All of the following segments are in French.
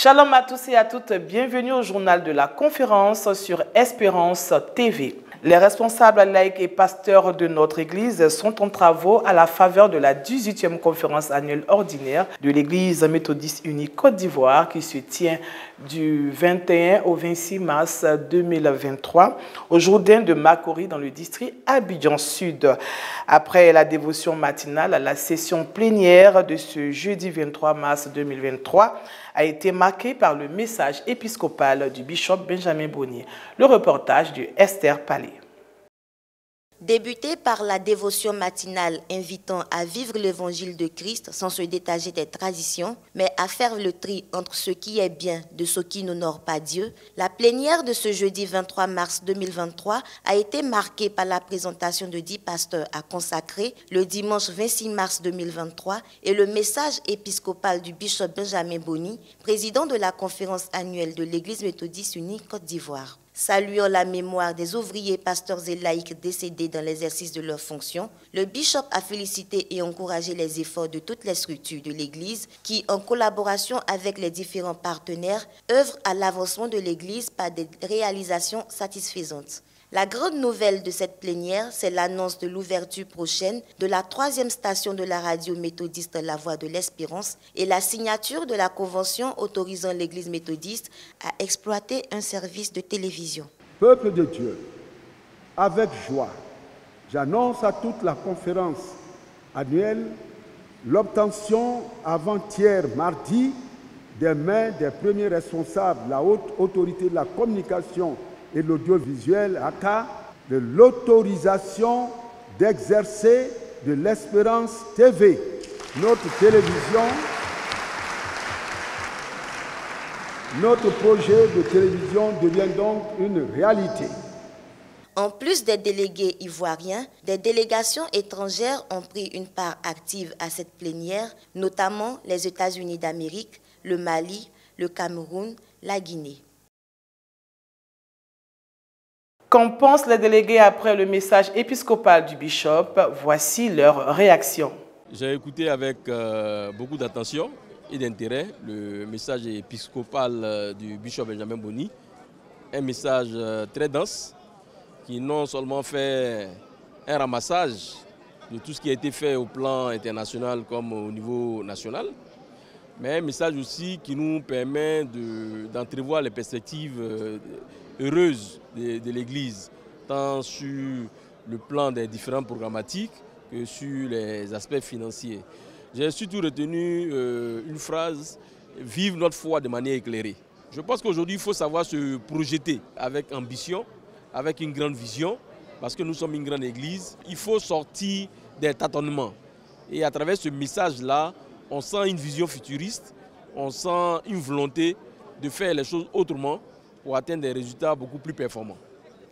Shalom à tous et à toutes, bienvenue au journal de la conférence sur Espérance TV. Les responsables laïcs et pasteurs de notre Église sont en travaux à la faveur de la 18e conférence annuelle ordinaire de l'Église méthodiste unie Côte d'Ivoire qui se tient du 21 au 26 mars 2023 au Jourdain de Makori dans le district Abidjan Sud. Après la dévotion matinale, la session plénière de ce jeudi 23 mars 2023 a été marquée par le message épiscopal du bishop Benjamin Bonny. Le reportage de Esther Palais. Débuté par la dévotion matinale invitant à vivre l'évangile de Christ sans se détacher des traditions, mais à faire le tri entre ce qui est bien de ce qui n'honore pas Dieu, la plénière de ce jeudi 23 mars 2023 a été marquée par la présentation de 10 pasteurs à consacrer le dimanche 26 mars 2023 et le message épiscopal du bishop Benjamin Bonny, président de la conférence annuelle de l'Église méthodiste unie Côte d'Ivoire. Saluant la mémoire des ouvriers, pasteurs et laïcs décédés dans l'exercice de leurs fonctions, le bishop a félicité et encouragé les efforts de toutes les structures de l'Église qui, en collaboration avec les différents partenaires, œuvrent à l'avancement de l'Église par des réalisations satisfaisantes. La grande nouvelle de cette plénière, c'est l'annonce de l'ouverture prochaine de la 3e station de la radio méthodiste La Voix de l'Espérance et la signature de la convention autorisant l'Église méthodiste à exploiter un service de télévision. Peuple de Dieu, avec joie, j'annonce à toute la conférence annuelle l'obtention avant-hier mardi des mains des premiers responsables de la haute autorité de la communication et l'audiovisuel ACA de l'autorisation d'exercer de l'Espérance TV. Notre télévision, notre projet de télévision devient donc une réalité. En plus des délégués ivoiriens, des délégations étrangères ont pris une part active à cette plénière, notamment les États-Unis d'Amérique, le Mali, le Cameroun, la Guinée. Qu'en pensent les délégués après le message épiscopal du bishop? Voici leur réaction. J'ai écouté avec beaucoup d'attention et d'intérêt le message épiscopal du bishop Benjamin Bonny. Un message très dense qui non seulement fait un ramassage de tout ce qui a été fait au plan international comme au niveau national, mais un message aussi qui nous permet d'entrevoir les perspectives heureuses de l'Église, tant sur le plan des différentes programmatiques que sur les aspects financiers. J'ai surtout retenu une phrase « Vive notre foi de manière éclairée ». Je pense qu'aujourd'hui, il faut savoir se projeter avec ambition, avec une grande vision, parce que nous sommes une grande Église. Il faut sortir des tâtonnements. Et à travers ce message-là, on sent une vision futuriste, on sent une volonté de faire les choses autrement pour atteindre des résultats beaucoup plus performants.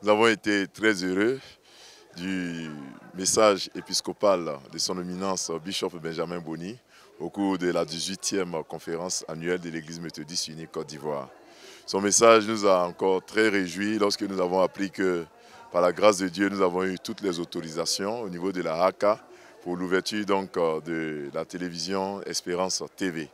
Nous avons été très heureux du message épiscopal de son éminence Bishop Benjamin Bonny au cours de la 18e conférence annuelle de l'Église méthodiste unie Côte d'Ivoire. Son message nous a encore très réjouis lorsque nous avons appris que, par la grâce de Dieu, nous avons eu toutes les autorisations au niveau de la ACA pour l'ouverture donc de la télévision Espérance TV.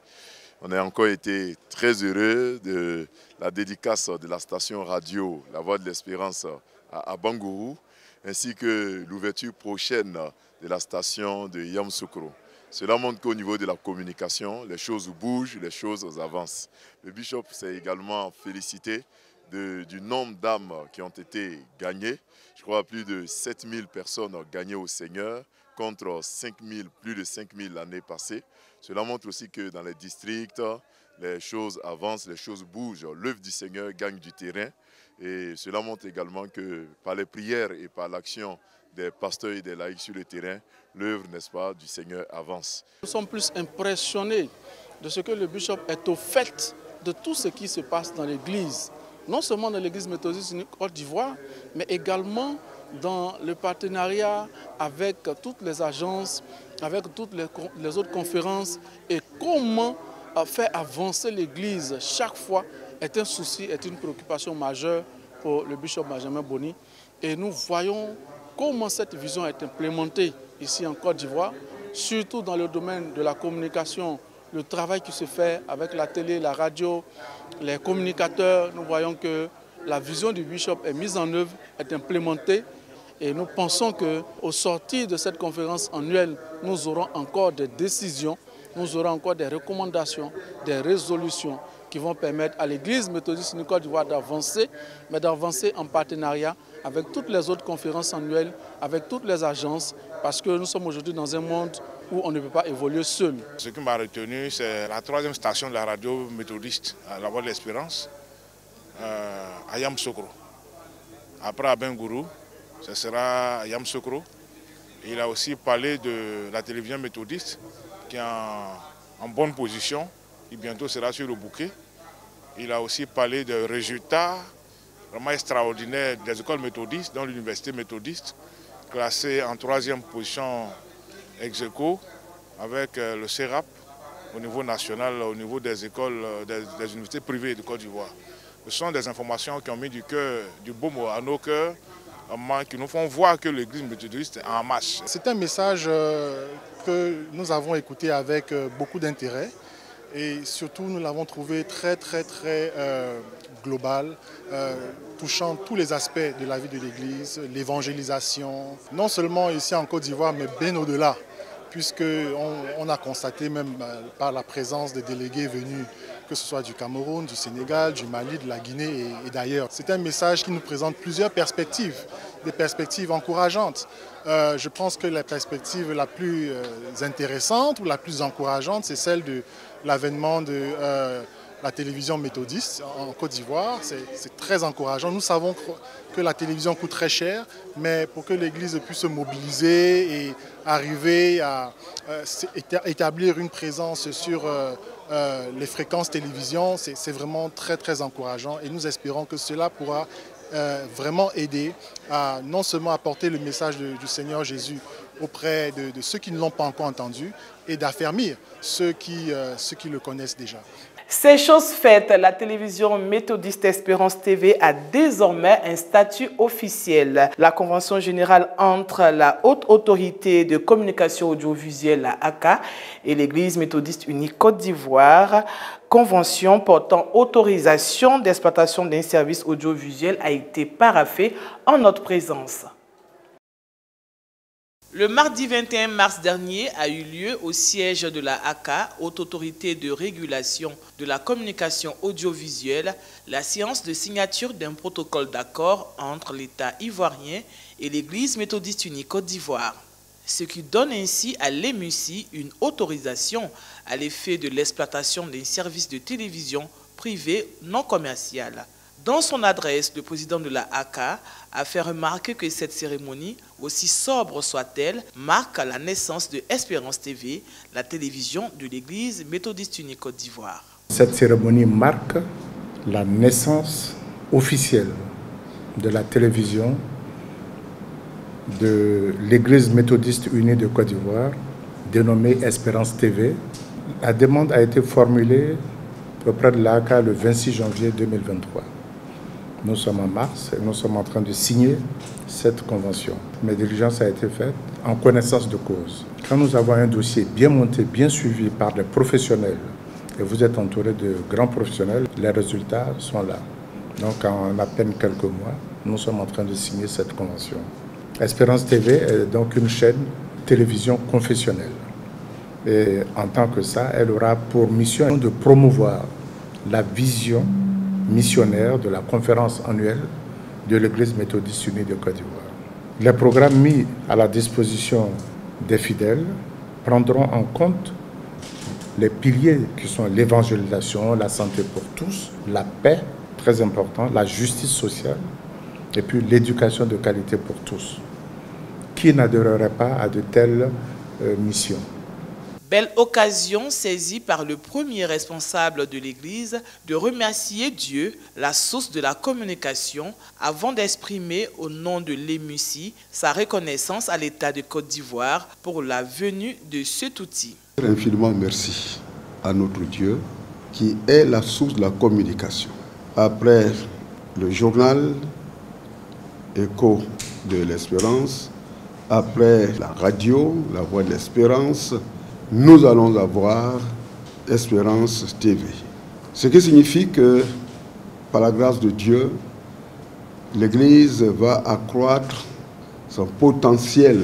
On a encore été très heureux de la dédicace de la station radio La Voix de l'Espérance à Bangourou, ainsi que l'ouverture prochaine de la station de Yamoussoukro. Cela montre qu'au niveau de la communication, les choses bougent, les choses avancent. Le bishop s'est également félicité du nombre d'âmes qui ont été gagnées. Je crois plus de 7000 personnes gagnées au Seigneur, contre plus de 5000 l'année passée. Cela montre aussi que dans les districts, les choses avancent, les choses bougent. L'œuvre du Seigneur gagne du terrain. Et cela montre également que par les prières et par l'action des pasteurs et des laïcs sur le terrain, l'œuvre, n'est-ce pas, du Seigneur avance. Nous sommes plus impressionnés de ce que le bishop est au fait de tout ce qui se passe dans l'Église. Non seulement dans l'Église méthodiste unie Côte d'Ivoire, mais également dans le partenariat avec toutes les agences, avec toutes les autres conférences, et comment faire avancer l'Église chaque fois est un souci, est une préoccupation majeure pour le bishop Benjamin Bonny. Et nous voyons comment cette vision est implémentée ici en Côte d'Ivoire, surtout dans le domaine de la communication le travail qui se fait avec la télé, la radio, les communicateurs, nous voyons que la vision du Bishop est mise en œuvre, est implémentée. Et nous pensons qu'au sortir de cette conférence annuelle, nous aurons encore des décisions, nous aurons encore des recommandations, des résolutions qui vont permettre à l'Église méthodiste du Côte d'Ivoire d'avancer, mais d'avancer en partenariat avec toutes les autres conférences annuelles, avec toutes les agences, parce que nous sommes aujourd'hui dans un monde où on ne peut pas évoluer seul. Ce qui m'a retenu, c'est la 3e station de la radio méthodiste, à la Voix de l'Espérance, à Yamoussoukro. Après à Bengourou, ce sera à Yamoussoukro. Il a aussi parlé de la télévision méthodiste qui est en bonne position, qui bientôt sera sur le bouquet. Il a aussi parlé de résultats vraiment extraordinaires des écoles méthodistes, dont l'université méthodiste, classée en 3e position ex aequo avec le CERAP au niveau national, au niveau des écoles, des universités privées de Côte d'Ivoire. Ce sont des informations qui ont mis du baume à nos cœurs, qui nous font voir que l'Église méthodiste est en marche. C'est un message que nous avons écouté avec beaucoup d'intérêt et surtout nous l'avons trouvé très global, touchant tous les aspects de la vie de l'Église, l'évangélisation, non seulement ici en Côte d'Ivoire mais bien au-delà, puisqu'on a constaté même par la présence des délégués venus, que ce soit du Cameroun, du Sénégal, du Mali, de la Guinée et d'ailleurs. C'est un message qui nous présente plusieurs perspectives, des perspectives encourageantes. Je pense que la perspective la plus intéressante ou la plus encourageante, c'est celle de l'avènement de la télévision méthodiste en Côte d'Ivoire. C'est très encourageant. Nous savons que la télévision coûte très cher, mais pour que l'Église puisse se mobiliser et arriver à établir une présence sur les fréquences télévision, c'est vraiment très encourageant et nous espérons que cela pourra vraiment aider à non seulement apporter le message du Seigneur Jésus auprès de ceux qui ne l'ont pas encore entendu et d'affermir ceux qui le connaissent déjà. Ces choses faites, la télévision méthodiste Espérance TV a désormais un statut officiel. La convention générale entre la Haute Autorité de Communication Audiovisuelle, la ACA, et l'Église méthodiste unie Côte d'Ivoire, convention portant autorisation d'exploitation d'un service audiovisuel, a été paraphée en notre présence. Le mardi 21 mars dernier a eu lieu au siège de la ACA, Haute Autorité de Régulation de la Communication Audiovisuelle, la séance de signature d'un protocole d'accord entre l'État ivoirien et l'Église méthodiste unie Côte d'Ivoire, ce qui donne ainsi à l'EMUCI une autorisation à l'effet de l'exploitation d'un service de télévision privé non commercial. Dans son adresse, le président de la ACA a fait remarquer que cette cérémonie, aussi sobre soit-elle, marque la naissance de Espérance TV, la télévision de l'Église méthodiste unie Côte d'Ivoire. Cette cérémonie marque la naissance officielle de la télévision de l'Église méthodiste unie de Côte d'Ivoire, dénommée Espérance TV. La demande a été formulée auprès de la ACA le 26 janvier 2023. Nous sommes en mars et nous sommes en train de signer cette convention. Mes diligences ont été faites en connaissance de cause. Quand nous avons un dossier bien monté, bien suivi par des professionnels, et vous êtes entouré de grands professionnels, les résultats sont là. Donc en à peine quelques mois, nous sommes en train de signer cette convention. Espérance TV est donc une chaîne télévision confessionnelle. Et en tant que ça, elle aura pour mission de promouvoir la vision missionnaire de la conférence annuelle de l'Église méthodiste unie de Côte d'Ivoire. Les programmes mis à la disposition des fidèles prendront en compte les piliers qui sont l'évangélisation, la santé pour tous, la paix, très important, la justice sociale et puis l'éducation de qualité pour tous. Qui n'adhérerait pas à de telles missions? Belle occasion saisie par le premier responsable de l'Église de remercier Dieu, la source de la communication, avant d'exprimer au nom de l'EMUCI sa reconnaissance à l'État de Côte d'Ivoire pour la venue de cet outil. Infiniment merci à notre Dieu qui est la source de la communication. Après le journal Écho de l'Espérance, après la radio, la Voix de l'Espérance, nous allons avoir Espérance TV. Ce qui signifie que, par la grâce de Dieu, l'Église va accroître son potentiel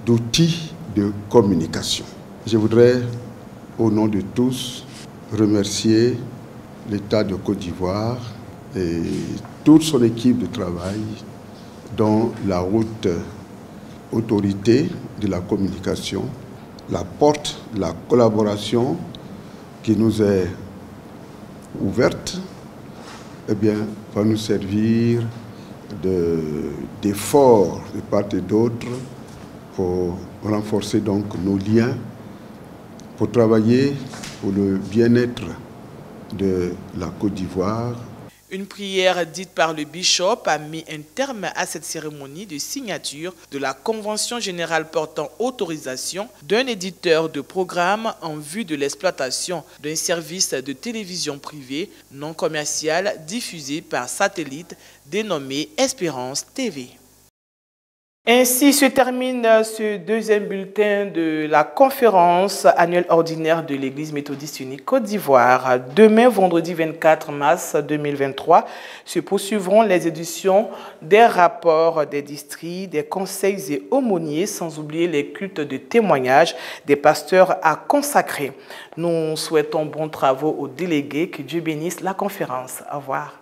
d'outils de communication. Je voudrais, au nom de tous, remercier l'État de Côte d'Ivoire et toute son équipe de travail, dont la haute autorité de la communication, la porte de la collaboration qui nous est ouverte, eh bien, va nous servir d'effort de part et d'autre pour renforcer donc nos liens, pour travailler pour le bien-être de la Côte d'Ivoire. Une prière dite par le bishop a mis un terme à cette cérémonie de signature de la Convention générale portant autorisation d'un éditeur de programme en vue de l'exploitation d'un service de télévision privée non commercial diffusé par satellite dénommé Espérance TV. Ainsi se termine ce deuxième bulletin de la conférence annuelle ordinaire de l'Église méthodiste unique Côte d'Ivoire. Demain, vendredi 24 mars 2023, se poursuivront les éditions des rapports des districts, des conseils et aumôniers, sans oublier les cultes de témoignage des pasteurs à consacrer. Nous souhaitons bons travaux aux délégués. Que Dieu bénisse la conférence. Au revoir.